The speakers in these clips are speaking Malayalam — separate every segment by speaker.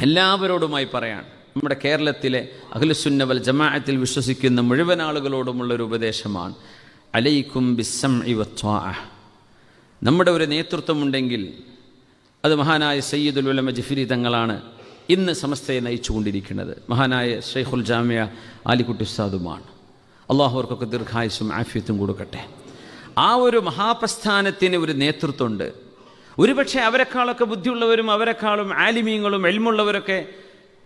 Speaker 1: എല്ലാവരോടുമായി പറയാണ്, നമ്മുടെ കേരളത്തിലെ അഹ്ലുസുന്ന വൽ ജമാഅത്തിൽ വിശ്വസിക്കുന്ന മുഴുവൻ ആളുകളോടുമുള്ളൊരു ഉപദേശമാണ്, അലൈക്കും ബിസ്സംഇ വത്വാഅ. നമ്മുടെ ഒരു നേതൃത്വമുണ്ടെങ്കിൽ അത് മഹാനായ സയ്യിദുൽ ഉലമ ജിഫ്രി തങ്ങളാണ് ഇന്ന് സമസ്തയെ നയിച്ചുകൊണ്ടിരിക്കുന്നത്. മഹാനായ ഷെയ്ഖുൽ ജാമിയ ആലിക്കുട്ടി ഉസ്താദുമാണ്. അള്ളാഹു അവർക്കൊക്കെ ദീർഘായുസ്സും ആഫിയത്തും കൊടുക്കട്ടെ. ആ ഒരു മഹാപ്രസ്ഥാനത്തിന് ഒരു നേതൃത്വമുണ്ട്. ഒരുപക്ഷെ അവരെക്കാളൊക്കെ ബുദ്ധിയുള്ളവരും അവരെക്കാളും ആലിമീങ്ങളും എൽമുള്ളവരൊക്കെ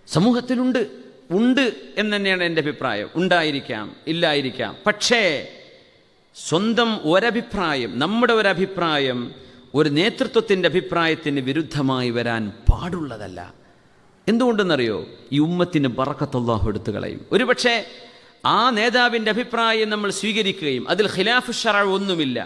Speaker 1: സമൂഹത്തിലുണ്ട് എന്ന് തന്നെയാണ് എൻ്റെ അഭിപ്രായം. ഉണ്ടായിരിക്കാം, ഇല്ലായിരിക്കാം. പക്ഷേ സ്വന്തം ഒരഭിപ്രായം, നമ്മുടെ ഒരഭിപ്രായം ഒരു നേതൃത്വത്തിൻ്റെ അഭിപ്രായത്തിന് വിരുദ്ധമായി വരാൻ പാടുള്ളതല്ല. എന്തുകൊണ്ടെന്നറിയോ? ഈ ഉമ്മത്തിന് ബറക്കത്ത് അല്ലാഹു എടുത്തു കളയും. ഒരുപക്ഷെ ആ നേതാവിൻ്റെ അഭിപ്രായം നമ്മൾ സ്വീകരിക്കുകയും അതിൽ ഖിലാഫ് ശറഅ ഒന്നുമില്ല,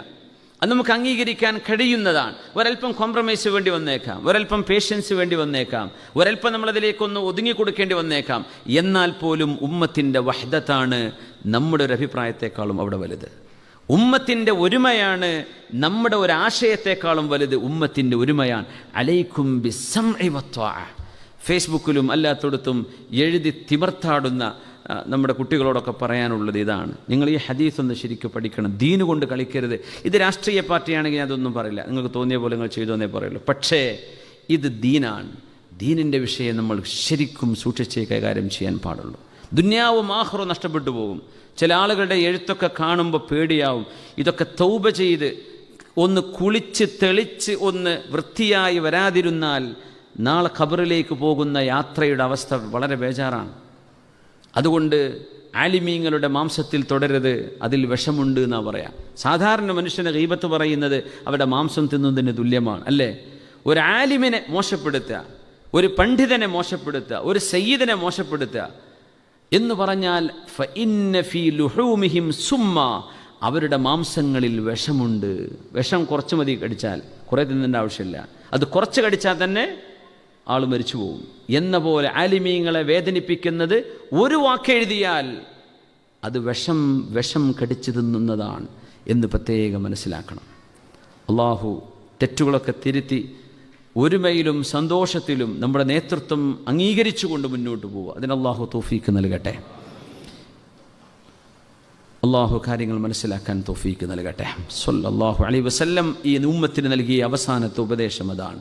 Speaker 1: അത് നമുക്ക് അംഗീകരിക്കാൻ കഴിയുന്നതാണ്. ഒരൽപ്പം കോംപ്രമൈസ് വേണ്ടി വന്നേക്കാം, ഒരൽപ്പം പേഷ്യൻസ് വേണ്ടി വന്നേക്കാം, ഒരൽപ്പം നമ്മളതിലേക്കൊന്ന് ഒതുങ്ങിക്കൊടുക്കേണ്ടി വന്നേക്കാം. എന്നാൽ പോലും ഉമ്മത്തിൻ്റെ വഹ്ദത്താണ് നമ്മുടെ ഒരു അഭിപ്രായത്തെക്കാളും അവിടെ വലുത്. ഉമ്മത്തിൻ്റെ ഒരുമയാണ് നമ്മുടെ ഒരു ആശയത്തെക്കാളും വലുത്. ഉമ്മത്തിൻ്റെ ഒരുമയാണ് അലൈക്കും ബിസ്സംഇ വത്വാഅ. ഫേസ്ബുക്കിലും അല്ലാത്തടത്തും എഴുതി തിമർത്താടുന്ന നമ്മുടെ കുട്ടികളോടൊക്കെ പറയാനുള്ളത് ഇതാണ്: നിങ്ങൾ ഈ ഹദീസ് ഒന്ന് ശരിക്കും പഠിക്കണം, ദീന് കൊണ്ട് കളിക്കരുത്. ഇത് രാഷ്ട്രീയ പാർട്ടിയാണെങ്കിൽ അതൊന്നും പറയില്ല, നിങ്ങൾക്ക് തോന്നിയ പോലെ നിങ്ങൾ ചെയ്തോന്നേ പറയുള്ളൂ. പക്ഷേ ഇത് ദീനാണ്. ദീനിൻ്റെ വിഷയം നമ്മൾ ശരിക്കും സൂക്ഷിച്ചേ കൈകാര്യം ചെയ്യാൻ പാടുള്ളൂ. ദുന്യാവും ആഖിറവും നഷ്ടപ്പെട്ടു പോകും. ചില ആളുകളുടെ എഴുത്തൊക്കെ കാണുമ്പോൾ പേടിയാവും. ഇതൊക്കെ തൗബ ചെയ്ത് ഒന്ന് കുളിച്ച് തെളിച്ച് ഒന്ന് വൃത്തിയായി വരാതിരുന്നാൽ നാളെ ഖബറിലേക്ക് പോകുന്ന യാത്രയുടെ അവസ്ഥ വളരെ ബേജാറാണ്. അതുകൊണ്ട് ആലിമീങ്ങളുടെ മാംസത്തിൽ തുടരരുത്, അതിൽ വിഷമുണ്ട് എന്നാണ് പറയാം. സാധാരണ മനുഷ്യനെ ഗീബത്ത് പറയുന്നത് അവരുടെ മാംസം തിന്നുന്നതിന് തുല്യമാണ്, അല്ലേ? ഒരു ആലിമിനെ മോശപ്പെടുത്തുക, ഒരു പണ്ഡിതനെ മോശപ്പെടുത്തുക, ഒരു സയ്യിദിനെ മോശപ്പെടുത്തുക എന്ന് പറഞ്ഞാൽ ഫഇന്ന ഫീ ലുഹൂമിഹിം സുമ്മ, അവരുടെ മാംസങ്ങളിൽ വിഷമുണ്ട്. വിഷം കുറച്ച് മതി കടിച്ചാൽ, കുറേ തിന്നേണ്ട ആവശ്യമില്ല. അത് കുറച്ച് കടിച്ചാൽ തന്നെ ആൾ മരിച്ചു പോകും എന്ന പോലെ ആലിമീങ്ങളെ വേദനിപ്പിക്കുന്നത് ഒരു വാക്കെഴുതിയാൽ അത് വിഷം കടിച്ചു തിന്നുന്നതാണ് എന്ന് പ്രത്യേകം മനസ്സിലാക്കണം. അള്ളാഹു തെറ്റുകളൊക്കെ തിരുത്തി ഒരുമയിലും സന്തോഷത്തിലും നമ്മുടെ നേതൃത്വം അംഗീകരിച്ചുകൊണ്ട് മുന്നോട്ട് പോവുക. അതിന് അള്ളാഹു തൗഫീക്ക് നൽകട്ടെ. അള്ളാഹു കാര്യങ്ങൾ മനസ്സിലാക്കാൻ തൗഫീക്ക് നൽകട്ടെ. സ്വല്ലല്ലാഹു അലൈഹി വസല്ലം ഈ ഉമ്മത്തിന് നൽകിയ അവസാനത്തെ ഉപദേശം അതാണ്.